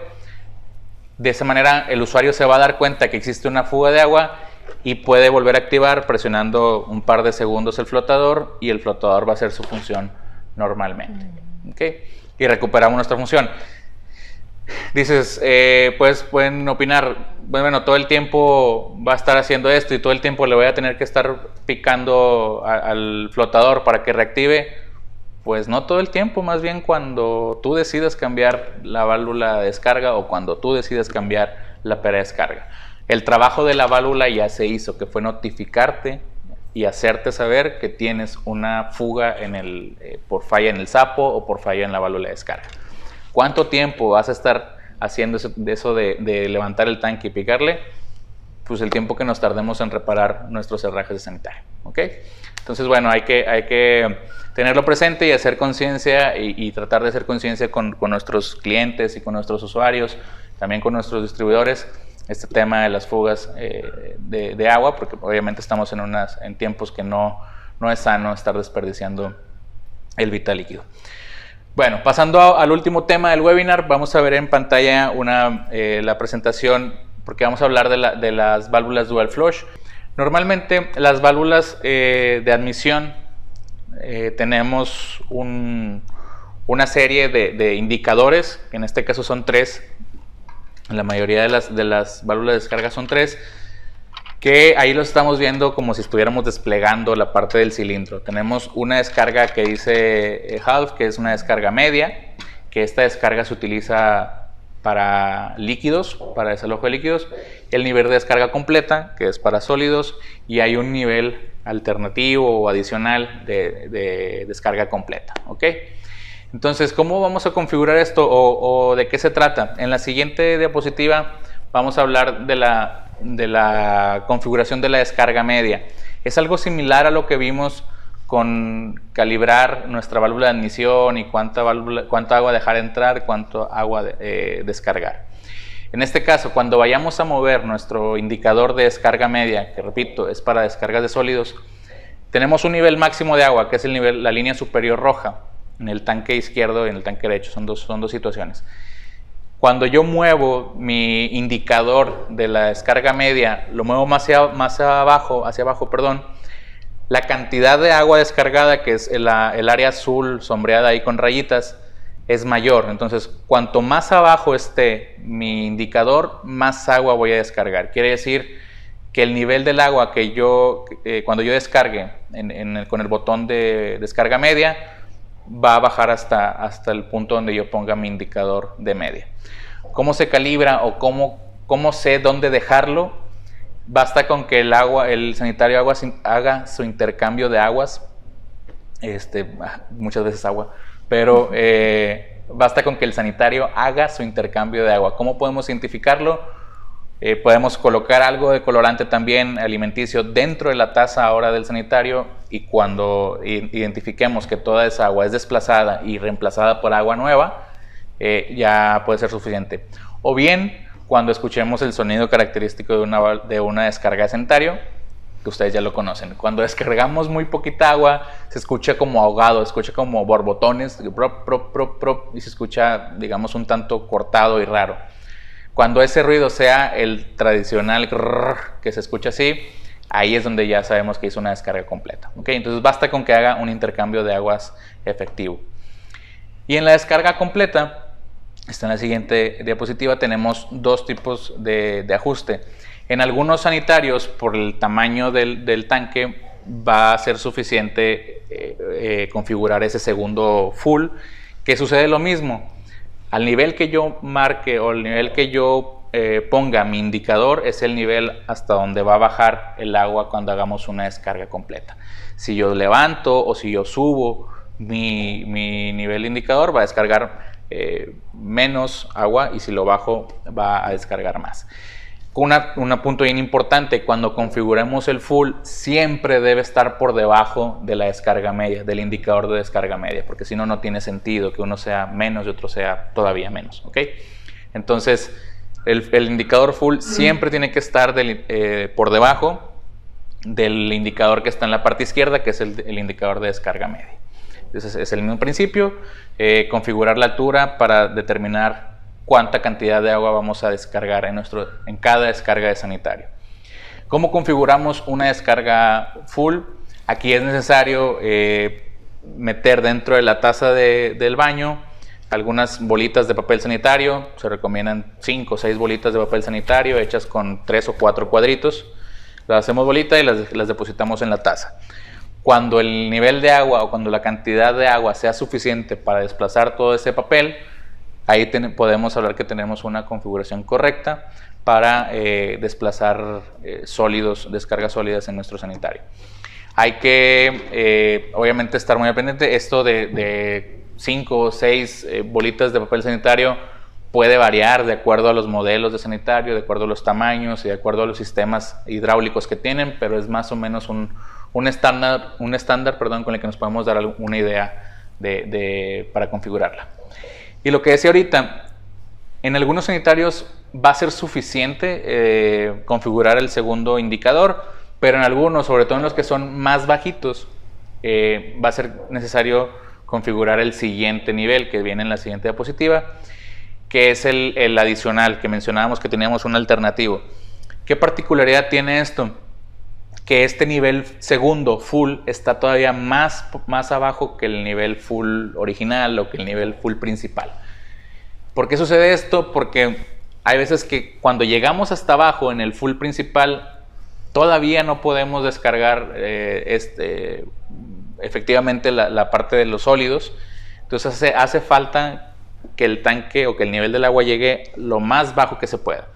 De esa manera el usuario se va a dar cuenta que existe una fuga de agua y puede volver a activar presionando un par de segundos el flotador y el flotador va a hacer su función normalmente. ¿Okay? Y recuperamos nuestra función. Dices, pues pueden opinar, bueno, todo el tiempo va a estar haciendo esto y todo el tiempo le voy a tener que estar picando al flotador para que reactive. Pues no todo el tiempo, más bien cuando tú decidas cambiar la válvula de descarga o cuando tú decidas cambiar la pera de descarga. El trabajo de la válvula ya se hizo, que fue notificarte y hacerte saber que tienes una fuga por falla en el sapo o por falla en la válvula de descarga. ¿Cuánto tiempo vas a estar haciendo eso de levantar el tanque y picarle? Pues el tiempo que nos tardemos en reparar nuestros herrajes de sanitario. ¿Okay? Entonces, bueno, hay que tenerlo presente y hacer conciencia y tratar de hacer conciencia con nuestros clientes y con nuestros usuarios, también con nuestros distribuidores, este tema de las fugas de agua, porque obviamente estamos en tiempos que no es sano estar desperdiciando el vital líquido. Bueno, pasando al último tema del webinar, vamos a ver en pantalla la presentación, porque vamos a hablar de las válvulas dual flush. Normalmente las válvulas de admisión tenemos una serie de indicadores, que en este caso son 3. La mayoría de las válvulas de descarga son 3, que ahí lo estamos viendo como si estuviéramos desplegando la parte del cilindro. Tenemos una descarga que dice half, que es una descarga media, que esta descarga se utiliza para líquidos, para desalojo de líquidos, el nivel de descarga completa, que es para sólidos, y hay un nivel alternativo o adicional de descarga completa. ¿Okay? Entonces, ¿cómo vamos a configurar esto o de qué se trata? En la siguiente diapositiva vamos a hablar de la configuración de la descarga media. Es algo similar a lo que vimos con calibrar nuestra válvula de admisión y cuánta agua dejar entrar, cuánto agua descargar. En este caso, cuando vayamos a mover nuestro indicador de descarga media, que repito, es para descargas de sólidos, tenemos un nivel máximo de agua, que es la línea superior roja, en el tanque izquierdo y en el tanque derecho. Son dos situaciones. Cuando yo muevo mi indicador de la descarga media, lo muevo más hacia abajo, la cantidad de agua descargada, que es el área azul sombreada ahí con rayitas, es mayor. Entonces, cuanto más abajo esté mi indicador, más agua voy a descargar. Quiere decir que el nivel del agua que cuando yo descargue con el botón de descarga media, va a bajar hasta el punto donde yo ponga mi indicador de media. ¿Cómo se calibra o cómo sé dónde dejarlo? Basta con que el sanitario haga su intercambio de aguas, muchas veces agua, pero basta con que el sanitario haga su intercambio de agua. ¿Cómo podemos identificarlo? Podemos colocar algo de colorante también alimenticio dentro de la taza ahora del sanitario, y cuando identifiquemos que toda esa agua es desplazada y reemplazada por agua nueva, ya puede ser suficiente. O bien, cuando escuchemos el sonido característico de una descarga de sanitario, que ustedes ya lo conocen. Cuando descargamos muy poquita agua, se escucha como ahogado, se escucha como borbotones, prop, prop, prop, prop, y se escucha, digamos, un tanto cortado y raro. Cuando ese ruido sea el tradicional que se escucha así, ahí es donde ya sabemos que hizo una descarga completa. ¿Okay? Entonces basta con que haga un intercambio de aguas efectivo. Y en la descarga completa, está en la siguiente diapositiva, tenemos dos tipos de ajuste. En algunos sanitarios, por el tamaño del tanque, va a ser suficiente configurar ese segundo full, que sucede lo mismo. Al nivel que yo marque o al nivel que yo ponga mi indicador es el nivel hasta donde va a bajar el agua cuando hagamos una descarga completa. Si yo levanto o si yo subo mi nivel indicador, va a descargar menos agua, y si lo bajo va a descargar más. Un punto bien importante: cuando configuremos el full, siempre debe estar por debajo de la descarga media, del indicador de descarga media, porque si no, no tiene sentido que uno sea menos y otro sea todavía menos. ¿Okay? Entonces, el indicador full siempre tiene que estar por debajo del indicador que está en la parte izquierda, que es el indicador de descarga media. Entonces, es el mismo principio: configurar la altura para determinar cuánta cantidad de agua vamos a descargar en cada descarga de sanitario. ¿Cómo configuramos una descarga full? Aquí es necesario meter dentro de la taza del baño algunas bolitas de papel sanitario. Se recomiendan 5 o 6 bolitas de papel sanitario hechas con 3 o 4 cuadritos. Las hacemos bolita y las depositamos en la taza. Cuando el nivel de agua o cuando la cantidad de agua sea suficiente para desplazar todo ese papel, ahí podemos hablar que tenemos una configuración correcta para desplazar descargas sólidas en nuestro sanitario. Hay que, obviamente, estar muy pendiente. Esto de 5 o 6 bolitas de papel sanitario puede variar de acuerdo a los modelos de sanitario, de acuerdo a los tamaños y de acuerdo a los sistemas hidráulicos que tienen, pero es más o menos un estándar con el que nos podemos dar una idea para configurarla. Y lo que decía ahorita, en algunos sanitarios va a ser suficiente configurar el segundo indicador, pero en algunos, sobre todo en los que son más bajitos, va a ser necesario configurar el siguiente nivel, que viene en la siguiente diapositiva, que es el adicional, que mencionábamos que teníamos un alternativo. ¿Qué particularidad tiene esto? Que este nivel segundo, full, está todavía más abajo que el nivel full original o que el nivel full principal. ¿Por qué sucede esto? Porque hay veces que cuando llegamos hasta abajo en el full principal, todavía no podemos descargar efectivamente la parte de los sólidos. Entonces hace falta que el tanque o que el nivel del agua llegue lo más bajo que se pueda.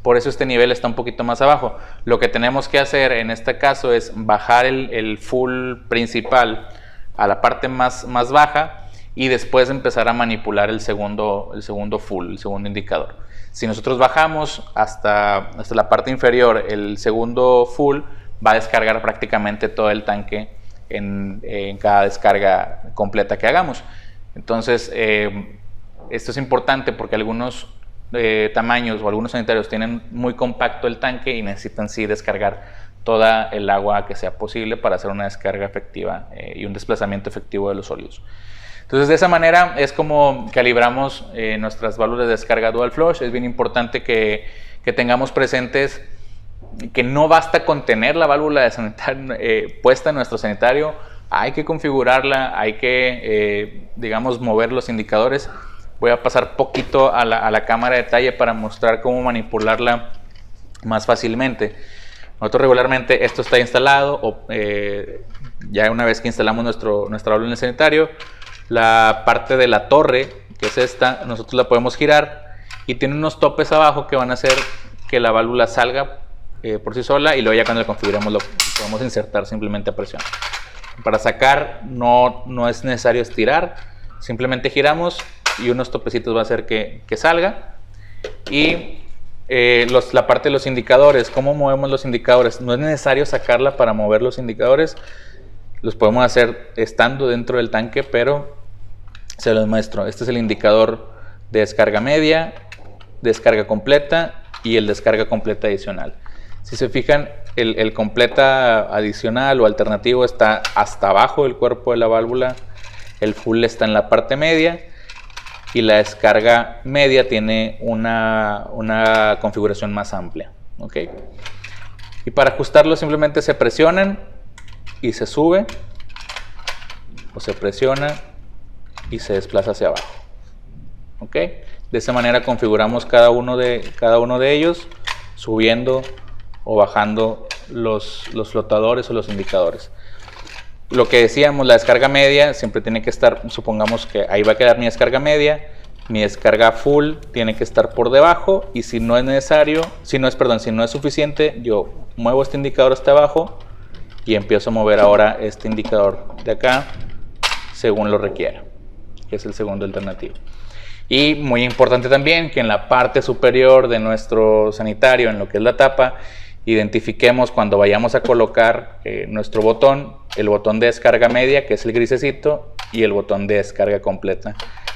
Por eso este nivel está un poquito más abajo. Lo que tenemos que hacer en este caso es bajar el full principal a la parte más baja y después empezar a manipular el segundo full, el segundo indicador. Si nosotros bajamos hasta la parte inferior, el segundo full va a descargar prácticamente todo el tanque en cada descarga completa que hagamos. Entonces, esto es importante porque algunos tamaños o algunos sanitarios tienen muy compacto el tanque y necesitan sí descargar toda el agua que sea posible para hacer una descarga efectiva y un desplazamiento efectivo de los sólidos. Entonces, de esa manera es como calibramos nuestras válvulas de descarga dual flush. Es bien importante que tengamos presentes que no basta con tener la válvula de sanitario puesta en nuestro sanitario. Hay que configurarla, hay que digamos mover los indicadores. Voy a pasar poquito a la cámara de detalle para mostrar cómo manipularla más fácilmente. Nosotros regularmente esto está instalado ya una vez que instalamos nuestra válvula en el sanitario, la parte de la torre, que es esta, nosotros la podemos girar y tiene unos topes abajo que van a hacer que la válvula salga por sí sola, y luego ya cuando la configuremos lo podemos insertar simplemente a presión. Para sacar no es necesario estirar, simplemente giramos y unos topecitos va a hacer que salga. Y la parte de los indicadores, ¿cómo movemos los indicadores? No es necesario sacarla para mover los indicadores, los podemos hacer estando dentro del tanque, pero se los muestro. Este es el indicador de descarga media, descarga completa y el descarga completa adicional. Si se fijan, el completa adicional o alternativo está hasta abajo del cuerpo de la válvula, el full está en la parte media y la descarga media tiene una configuración más amplia. ¿Okay? Y para ajustarlo simplemente se presionan y se sube, o se presiona y se desplaza hacia abajo. ¿Okay? De esa manera configuramos cada uno de ellos, subiendo o bajando los flotadores o los indicadores. Lo que decíamos, la descarga media siempre tiene que estar, supongamos que ahí va a quedar mi descarga media, mi descarga full tiene que estar por debajo, y si no es necesario, si no es suficiente, yo muevo este indicador hasta abajo y empiezo a mover ahora este indicador de acá según lo requiera, que es el segundo alternativo. Y muy importante también que en la parte superior de nuestro sanitario, en lo que es la tapa, identifiquemos cuando vayamos a colocar nuestro botón, el botón de descarga media, que es el grisecito, y el botón de descarga completa,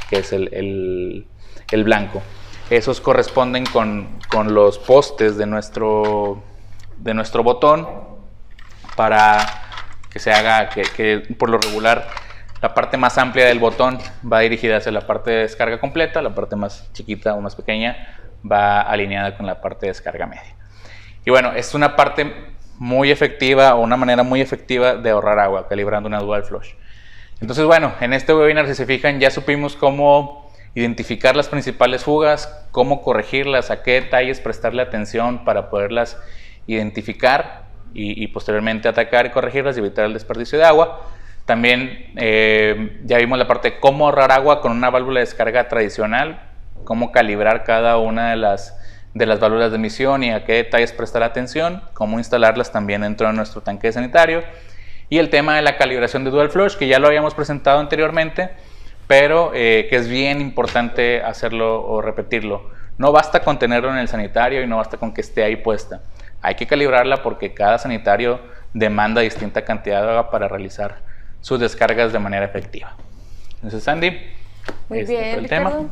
que es el blanco. Esos corresponden con los postes de nuestro botón, para que se haga que por lo regular la parte más amplia del botón va dirigida hacia la parte de descarga completa, la parte más chiquita o más pequeña va alineada con la parte de descarga media. Y bueno, es una parte muy efectiva, o una manera muy efectiva de ahorrar agua calibrando una dual flush. Entonces, bueno, en este webinar, si se fijan, ya supimos cómo identificar las principales fugas, cómo corregirlas, a qué detalles prestarle atención para poderlas identificar y posteriormente atacar y corregirlas y evitar el desperdicio de agua. También ya vimos la parte de cómo ahorrar agua con una válvula de descarga tradicional, cómo calibrar cada una de las válvulas de emisión y a qué detalles prestar atención, cómo instalarlas también dentro de nuestro tanque sanitario, y el tema de la calibración de dual flush, que ya lo habíamos presentado anteriormente, pero que es bien importante hacerlo o repetirlo. No basta con tenerlo en el sanitario y no basta con que esté ahí puesta. Hay que calibrarla porque cada sanitario demanda distinta cantidad de agua para realizar sus descargas de manera efectiva. Entonces, Sandy, muy bien, Ricardo.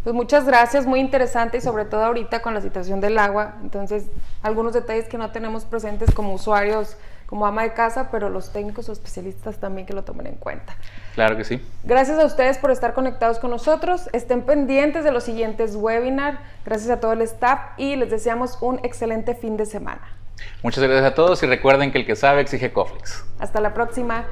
Pues muchas gracias, muy interesante, y sobre todo ahorita con la situación del agua. Entonces, algunos detalles que no tenemos presentes como usuarios, como ama de casa, pero los técnicos o especialistas también que lo tomen en cuenta. Claro que sí. Gracias a ustedes por estar conectados con nosotros. Estén pendientes de los siguientes webinars. Gracias a todo el staff y les deseamos un excelente fin de semana. Muchas gracias a todos y recuerden que el que sabe exige Coflex. Hasta la próxima.